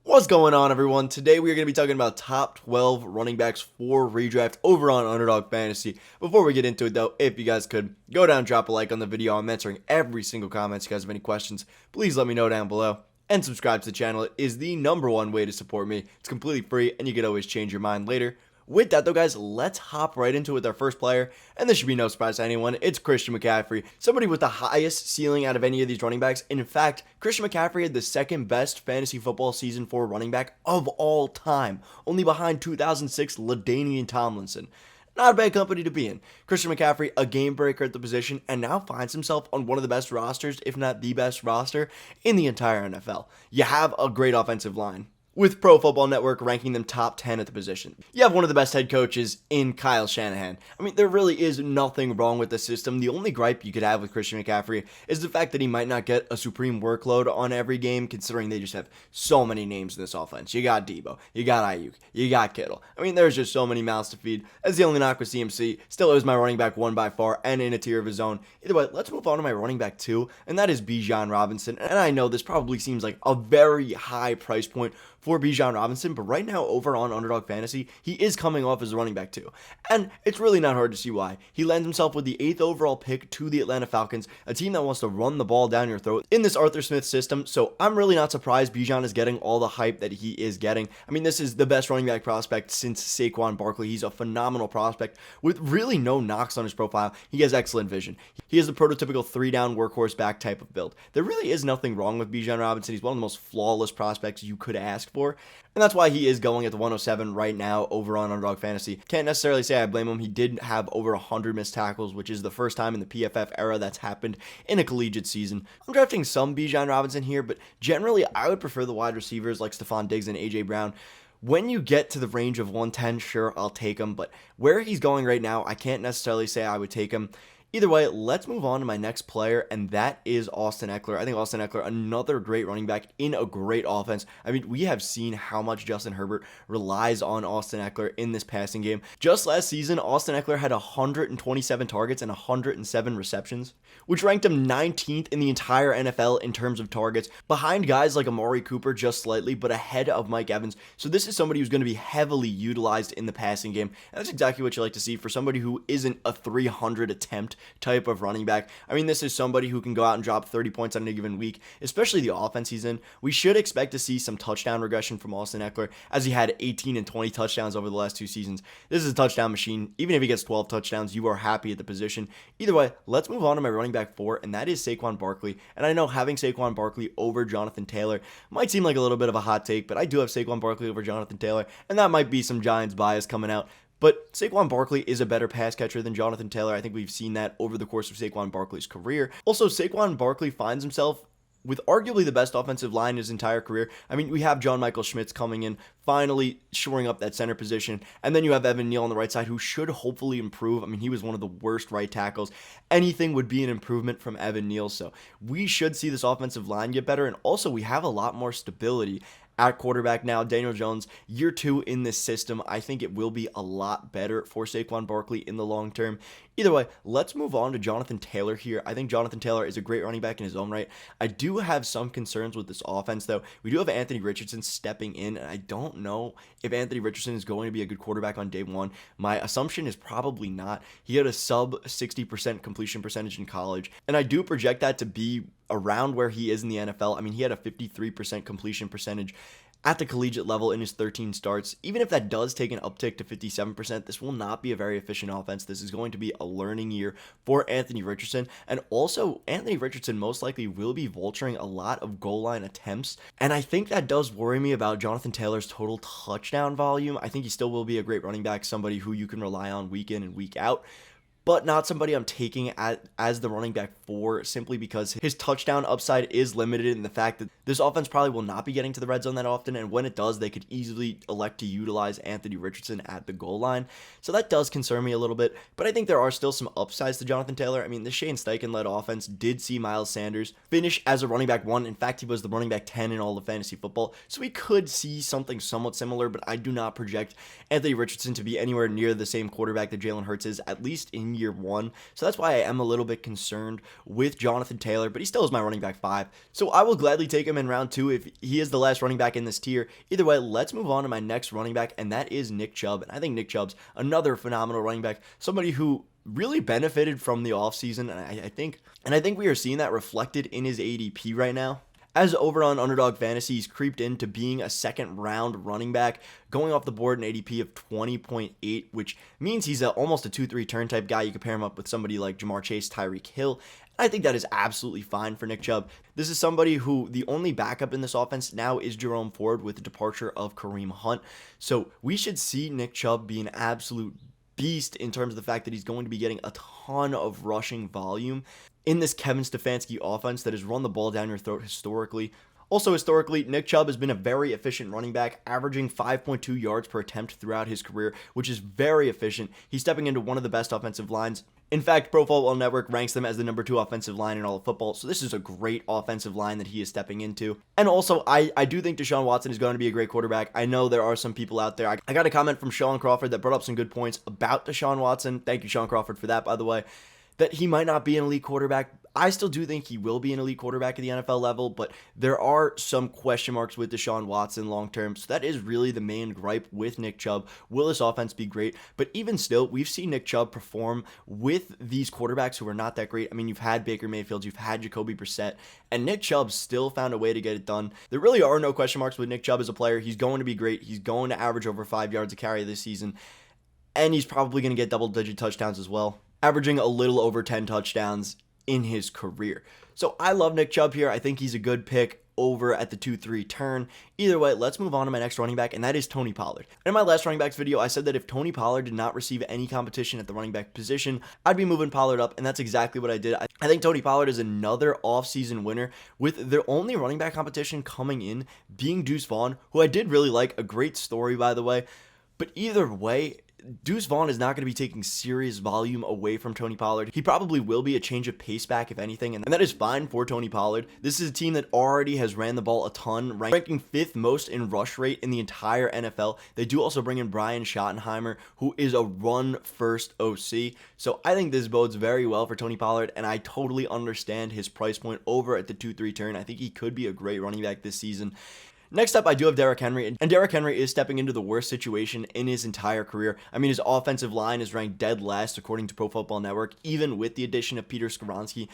What's going on, everyone? Today we are going to be talking about top 12 running backs for redraft over on Underdog Fantasy. Before we get into it, though, if you guys could go down and drop a like on the video. I'm answering every single comment. If you guys have any questions, please let me know down below. And subscribe to the channel. It is the #1 way to support me. It's completely free, and you can always change your mind later. With that, though, guys, let's hop right into it with our first player, and this should be no surprise to anyone. It's Christian McCaffrey, somebody with the highest ceiling out of any of these running backs. In fact, Christian McCaffrey had the second best fantasy football season for a running back of all time, only behind 2006 LaDainian Tomlinson. Not a bad company to be in. Christian McCaffrey, a game breaker at the position, and now finds himself on one of the best rosters, if not the best roster, in the entire NFL. You have a great offensive line, with Pro Football Network ranking them top 10 at the position. You have one of the best head coaches in Kyle Shanahan. I mean, there really is nothing wrong with the system. The only gripe you could have with Christian McCaffrey is the fact that he might not get a supreme workload on every game, considering they just have so many names in this offense. You got Debo, you got Ayuk, you got Kittle. I mean, there's just so many mouths to feed. That's the only knock with CMC. Still is my running back 1 by far, and in a tier of his own. Either way, let's move on to my running back 2, and that is Bijan Robinson. And I know this probably seems like a very high price point for Bijan Robinson, but right now over on Underdog Fantasy, he is coming off as a running back too. And it's really not hard to see why. He lands himself with the 8th overall pick to the Atlanta Falcons, a team that wants to run the ball down your throat in this Arthur Smith system, so I'm really not surprised Bijan is getting all the hype that he is getting. I mean, this is the best running back prospect since Saquon Barkley. He's a phenomenal prospect with really no knocks on his profile. He has excellent vision. He has the prototypical 3-down workhorse back type of build. There really is nothing wrong with Bijan Robinson. He's one of the most flawless prospects you could ask for. And that's why he is going at the 107 right now over on Underdog Fantasy. Can't necessarily say I blame him. He did have over 100 missed tackles, which is the first time in the PFF era that's happened in a collegiate season. I'm drafting some Bijan Robinson here, but generally I would prefer the wide receivers like Stephon Diggs and A.J. Brown. When you get to the range of 110, sure, I'll take him. But where he's going right now, I can't necessarily say I would take him. Either way, let's move on to my next player, and that is Austin Ekeler. I think Austin Ekeler, another great running back in a great offense. I mean, we have seen how much Justin Herbert relies on Austin Ekeler in this passing game. Just last season, Austin Ekeler had 127 targets and 107 receptions, which ranked him 19th in the entire NFL in terms of targets, behind guys like Amari Cooper just slightly, but ahead of Mike Evans. So this is somebody who's going to be heavily utilized in the passing game, and that's exactly what you like to see for somebody who isn't a 300 attempt type of running back. I mean, this is somebody who can go out and drop 30 points on a given week, especially the offense he's in. We should expect to see some touchdown regression from Austin Ekeler, as he had 18 and 20 touchdowns over the last 2 seasons. This is a touchdown machine. Even if he gets 12 touchdowns, you are happy at the position. Either way, let's move on to my running back 4, and that is Saquon Barkley. And I know having Saquon Barkley over Jonathan Taylor might seem like a little bit of a hot take, but I do have Saquon Barkley over Jonathan Taylor, and that might be some Giants bias coming out. But Saquon Barkley is a better pass catcher than Jonathan Taylor. I think we've seen that over the course of Saquon Barkley's career. Also, Saquon Barkley finds himself with arguably the best offensive line in his entire career. I mean, we have John Michael Schmitz coming in, finally shoring up that center position. And then you have Evan Neal on the right side, who should hopefully improve. I mean, he was one of the worst right tackles. Anything would be an improvement from Evan Neal. So we should see this offensive line get better. And also, we have a lot more stability at quarterback now. Daniel Jones, year 2 in this system. I think it will be a lot better for Saquon Barkley in the long term. Either way, let's move on to Jonathan Taylor here. I think Jonathan Taylor is a great running back in his own right. I do have some concerns with this offense, though. We do have Anthony Richardson stepping in, and I don't know if Anthony Richardson is going to be a good quarterback on day 1. My assumption is probably not. He had a sub 60% completion percentage in college, and I do project that to be around where he is in the NFL. I mean, he had a 53% completion percentage at the collegiate level in his 13 starts. Even if that does take an uptick to 57%, this will not be a very efficient offense. This is going to be a learning year for Anthony Richardson. And also, Anthony Richardson most likely will be vulturing a lot of goal line attempts. And I think that does worry me about Jonathan Taylor's total touchdown volume. I think he still will be a great running back, somebody who you can rely on week in and week out, but not somebody I'm taking as the running back 4, simply because his touchdown upside is limited in the fact that this offense probably will not be getting to the red zone that often, and when it does, they could easily elect to utilize Anthony Richardson at the goal line. So that does concern me a little bit, but I think there are still some upsides to Jonathan Taylor. I mean, the Shane Steichen-led offense did see Miles Sanders finish as a running back 1. In fact, he was the running back 10 in all of fantasy football, so we could see something somewhat similar, but I do not project Anthony Richardson to be anywhere near the same quarterback that Jalen Hurts is, at least in in year one. So that's why I am a little bit concerned with Jonathan Taylor, but he still is my running back 5. So I will gladly take him in round 2 if he is the last running back in this tier. Either way, let's move on to my next running back, and that is Nick Chubb. And I think Nick Chubb's another phenomenal running back, somebody who really benefited from the offseason, and I think we are seeing that reflected in his ADP right now. As over on Underdog Fantasy, he's creeped into being a second round running back, going off the board an ADP of 20.8, which means he's almost a 2-3 turn type guy. You can pair him up with somebody like Jamar Chase, Tyreek Hill. I think that is absolutely fine for Nick Chubb. This is somebody who the only backup in this offense now is Jerome Ford with the departure of Kareem Hunt. So we should see Nick Chubb be an absolute beast in terms of the fact that he's going to be getting a ton of rushing volume in this Kevin Stefanski offense that has run the ball down your throat historically. Also historically, Nick Chubb has been a very efficient running back, averaging 5.2 yards per attempt throughout his career, which is very efficient. He's stepping into one of the best offensive lines. In fact, Pro Football Network ranks them as the number 2 offensive line in all of football, so this is a great offensive line that he is stepping into. And also, I do think Deshaun Watson is going to be a great quarterback. I know there are some people out there. I got a comment from Sean Crawford that brought up some good points about Deshaun Watson. Thank you, Sean Crawford, for that, by the way. That he might not be an elite quarterback. I still do think he will be an elite quarterback at the NFL level, but there are some question marks with Deshaun Watson long term. So that is really the main gripe with Nick Chubb. Will this offense be great? But even still, we've seen Nick Chubb perform with these quarterbacks who are not that great. I mean, you've had Baker Mayfield, you've had Jacoby Brissett, and Nick Chubb still found a way to get it done. There really are no question marks with Nick Chubb as a player. He's going to be great. He's going to average over 5 yards a carry this season, and he's probably going to get double-digit touchdowns as well, averaging a little over 10 touchdowns in his career. So I love Nick Chubb here. I think he's a good pick over at the 2-3 turn. Either way, let's move on to my next running back, and that is Tony Pollard. In my last running backs video, I said that if Tony Pollard did not receive any competition at the running back position, I'd be moving Pollard up, and that's exactly what I did. I think Tony Pollard is another offseason winner, with their only running back competition coming in being Deuce Vaughn, who I did really like. A great story, by the way. But either way, Deuce Vaughn is not going to be taking serious volume away from Tony Pollard. He probably will be a change of pace back, if anything, and that is fine for Tony Pollard. This is a team that already has ran the ball a ton, ranking 5th most in rush rate in the entire NFL. They do also bring in Brian Schottenheimer, who is a run-first OC. So I think this bodes very well for Tony Pollard, and I totally understand his price point over at the 2-3 turn. I think he could be a great running back this season. Next up, I do have Derrick Henry, and Derrick Henry is stepping into the worst situation in his entire career. I mean, his offensive line is ranked dead last according to Pro Football Network, even with the addition of Peter Skoronski.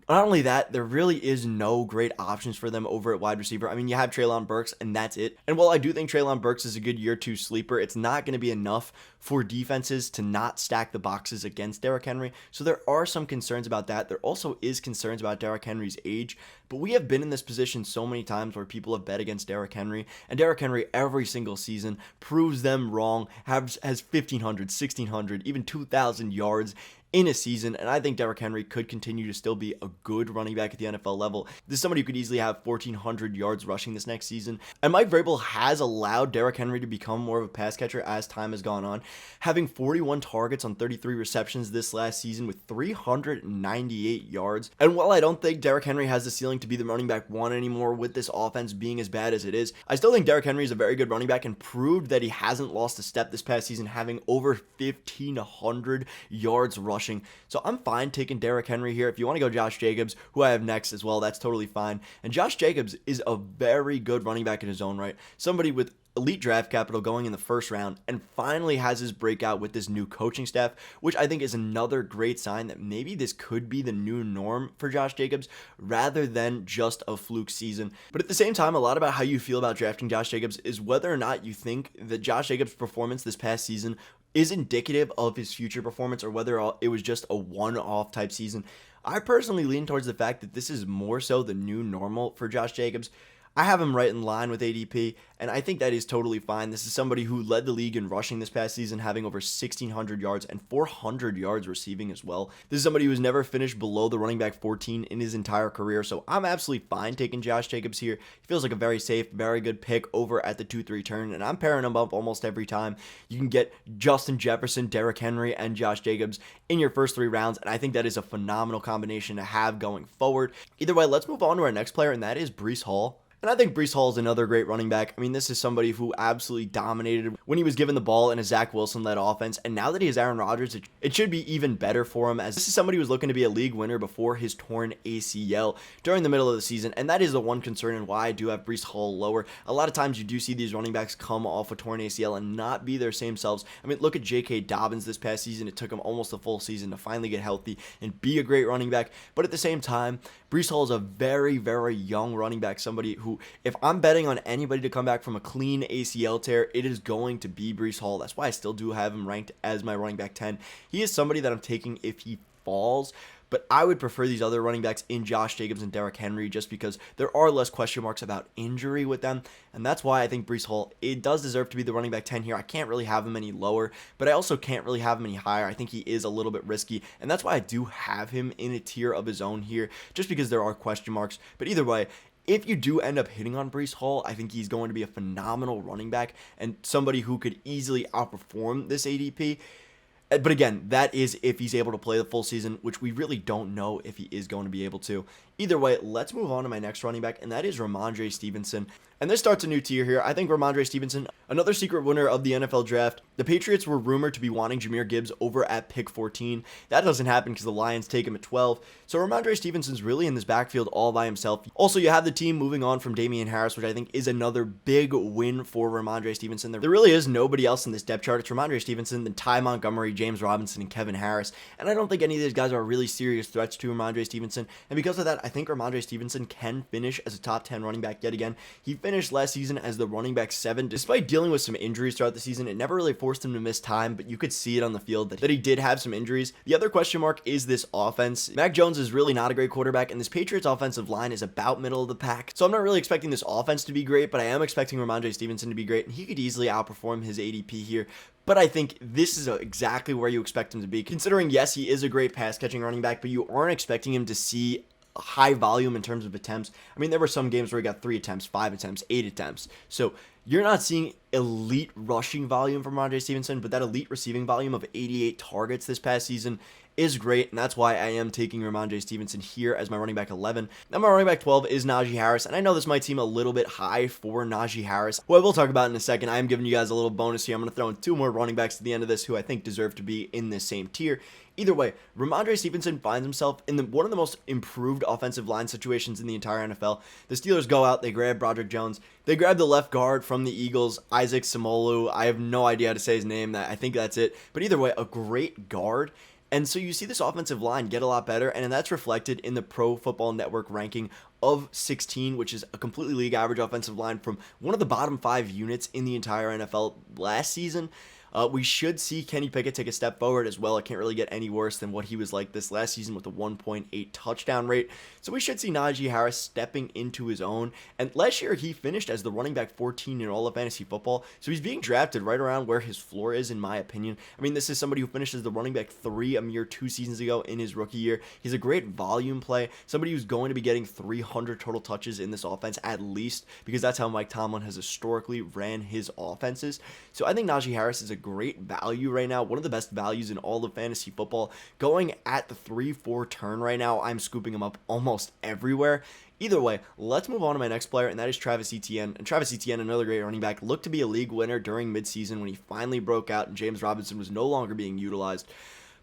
Not only that, there really is no great options for them over at wide receiver. I mean, you have Treylon Burks, and that's it. And while I do think Treylon Burks is a good year 2 sleeper, it's not going to be enough for defenses to not stack the boxes against Derrick Henry. So there are some concerns about that. There also is concerns about Derrick Henry's age. But we have been in this position so many times where people have bet against Derrick Henry. And Derrick Henry every single season proves them wrong, has 1,500, 1,600, even 2,000 yards in a season, and I think Derrick Henry could continue to still be a good running back at the NFL level. This is somebody who could easily have 1,400 yards rushing this next season, and Mike Vrabel has allowed Derrick Henry to become more of a pass catcher as time has gone on, having 41 targets on 33 receptions this last season with 398 yards. And while I don't think Derrick Henry has the ceiling to be the running back 1 anymore with this offense being as bad as it is, I still think Derrick Henry is a very good running back and proved that he hasn't lost a step this past season, having over 1,500 yards rushing. So I'm fine taking Derrick Henry here. If you want to go Josh Jacobs, who I have next as well, that's totally fine. And Josh Jacobs is a very good running back in his own right. Somebody with elite draft capital going in the first round, and finally has his breakout with this new coaching staff, which I think is another great sign that maybe this could be the new norm for Josh Jacobs rather than just a fluke season. But at the same time, a lot about how you feel about drafting Josh Jacobs is whether or not you think that Josh Jacobs' performance this past season is indicative of his future performance or whether it was just a one-off type season. I personally lean towards the fact that this is more so the new normal for Josh Jacobs. I have him right in line with ADP, and I think that is totally fine. This is somebody who led the league in rushing this past season, having over 1,600 yards and 400 yards receiving as well. This is somebody who's never finished below the running back 14 in his entire career, so I'm absolutely fine taking Josh Jacobs here. He feels like a very safe, very good pick over at the 2-3 turn, and I'm pairing him up almost every time. You can get Justin Jefferson, Derrick Henry, and Josh Jacobs in your first 3 rounds, and I think that is a phenomenal combination to have going forward. Either way, let's move on to our next player, and that is Breece Hall. And I think Breece Hall is another great running back. I mean, this is somebody who absolutely dominated when he was given the ball in a Zach Wilson-led offense. And now that he has Aaron Rodgers, it should be even better for him, as this is somebody who was looking to be a league winner before his torn ACL during the middle of the season. And that is the one concern and why I do have Breece Hall lower. A lot of times you do see these running backs come off a torn ACL and not be their same selves. I mean, look at J.K. Dobbins this past season. It took him almost a full season to finally get healthy and be a great running back. But at the same time, Breece Hall is a very, very young running back, somebody who, if I'm betting on anybody to come back from a clean ACL tear, it is going to be Breece Hall. That's why I still do have him ranked as my running back 10. He is somebody that I'm taking if he falls, but I would prefer these other running backs in Josh Jacobs and Derrick Henry just because there are less question marks about injury with them. And that's why I think Breece Hall, it does deserve to be the running back 10 here. I can't really have him any lower, but I also can't really have him any higher. I think he is a little bit risky, and that's why I do have him in a tier of his own here, just because there are question marks. But either way, if you do end up hitting on Breece Hall, I think he's going to be a phenomenal running back and somebody who could easily outperform this ADP. But again, that is if he's able to play the full season, which we really don't know if he is going to be able to. Either way, let's move on to my next running back, and that is Rhamondre Stevenson. And this starts a new tier here. I think Rhamondre Stevenson, another secret winner of the NFL draft. The Patriots were rumored to be wanting Jahmyr Gibbs over at pick 14. That doesn't happen because the Lions take him at 12. So Rhamondre Stevenson's really in this backfield all by himself. Also, you have the team moving on from Jahmyr Harris, which I think is another big win for Rhamondre Stevenson. There really is nobody else in this depth chart. It's Rhamondre Stevenson, then Ty Montgomery, James Robinson, and Kevin Harris. And I don't think any of these guys are really serious threats to Rhamondre Stevenson. And because of that, I think Rhamondre Stevenson can finish as a top 10 running back yet again. He finished last season as the running back 7. Despite dealing with some injuries throughout the season, it never really forced him to miss time, but you could see it on the field that he did have some injuries. The other question mark is this offense. Mac Jones is really not a great quarterback, and this Patriots offensive line is about middle of the pack. So I'm not really expecting this offense to be great, but I am expecting Rhamondre Stevenson to be great, and he could easily outperform his ADP here. But I think this is exactly where you expect him to be, considering, yes, he is a great pass-catching running back, but you aren't expecting him to see high volume in terms of attempts. I mean, there were some games where he got 3 attempts, 5 attempts, 8 attempts. So you're not seeing elite rushing volume from Rhamondre Stevenson, but that elite receiving volume of 88 targets this past season is great, and that's why I am taking Rhamondre Stevenson here as my running back 11. Now my running back 12 is Najee Harris, and I know this might seem a little bit high for Najee Harris, who I will talk about in a second. I am giving you guys a little bonus here. I'm going to throw in 2 more running backs at the end of this who I think deserve to be in this same tier. Either way, Rhamondre Stevenson finds himself in one of the most improved offensive line situations in the entire NFL. The Steelers go out, they grab Broderick Jones, they grab the left guard from the Eagles, Isaac Seumalo. I have no idea how to say his name. I think that's it. But either way, a great guard. And so you see this offensive line get a lot better, and that's reflected in the Pro Football Network ranking of 16, which is a completely league average offensive line from one of the bottom 5 units in the entire NFL last season. We should see Kenny Pickett take a step forward as well. It can't really get any worse than what he was like this last season with a 1.8 touchdown rate. So we should see Najee Harris stepping into his own. And last year, he finished as the running back 14 in all of fantasy football. So he's being drafted right around where his floor is, in my opinion. I mean, this is somebody who finished as the running back 3 a mere 2 seasons ago in his rookie year. He's a great volume play. Somebody who's going to be getting 300 total touches in this offense at least, because that's how Mike Tomlin has historically ran his offenses. So I think Najee Harris is a great value right now, one of the best values in all of fantasy football. Going at the 3-4 turn right now, I'm scooping him up almost everywhere. Either way, let's move on to my next player, and that is Travis Etienne. And Travis Etienne, another great running back, looked to be a league winner during midseason when he finally broke out and James Robinson was no longer being utilized.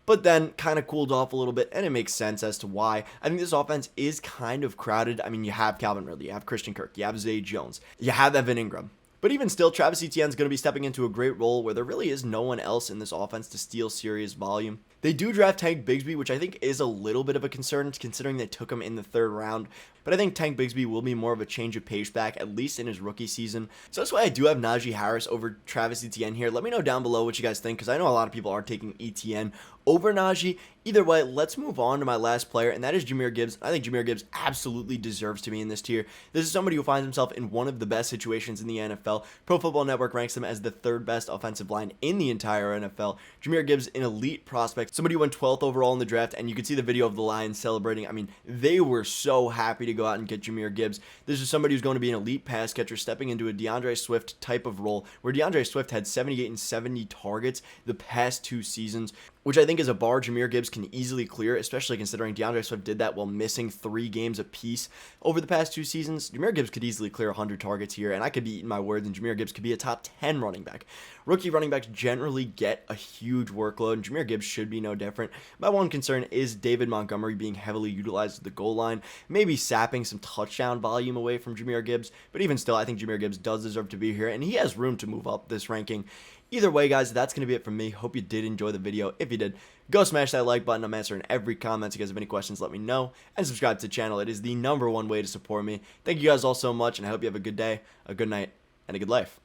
But then kind of cooled off a little bit, and it makes sense as to why. I think this offense is kind of crowded. I mean, you have Calvin Ridley, you have Christian Kirk, you have Zay Jones, you have Evan Ingram. But even still, Travis Etienne is going to be stepping into a great role where there really is no one else in this offense to steal serious volume. They do draft Tank Bigsby, which I think is a little bit of a concern considering they took him in the 3rd round. But I think Tank Bigsby will be more of a change of pace back, at least in his rookie season. So that's why I do have Najee Harris over Travis Etienne here. Let me know down below what you guys think, because I know a lot of people are taking Etienne over Najee. Either way, let's move on to my last player, and that is Jahmyr Gibbs. I think Jahmyr Gibbs absolutely deserves to be in this tier. This is somebody who finds himself in one of the best situations in the NFL. Pro Football Network ranks him as the 3rd best offensive line in the entire NFL. Jahmyr Gibbs, an elite prospect, somebody who went 12th overall in the draft, and you can see the video of the Lions celebrating. I mean, they were so happy to go out and get Jahmyr Gibbs. This is somebody who's going to be an elite pass catcher, stepping into a DeAndre Swift type of role, where DeAndre Swift had 78 and 70 targets the past 2 seasons, which I think think is a bar Jahmyr Gibbs can easily clear, especially considering DeAndre Swift did that while missing 3 games apiece over the past 2 seasons. Jahmyr Gibbs could easily clear 100 targets here, and I could be eating my words, and Jahmyr Gibbs could be a top 10 running back. Rookie running backs generally get a huge workload, and Jahmyr Gibbs should be no different. My one concern is David Montgomery being heavily utilized at the goal line, maybe sapping some touchdown volume away from Jahmyr Gibbs, but even still, I think Jahmyr Gibbs does deserve to be here, and he has room to move up this ranking. Either way, guys, that's going to be it from me. Hope you did enjoy the video. If you did, go smash that like button. I'm answering every comment. If you guys have any questions, let me know. And subscribe to the channel. It is the #1 way to support me. Thank you guys all so much, and I hope you have a good day, a good night, and a good life.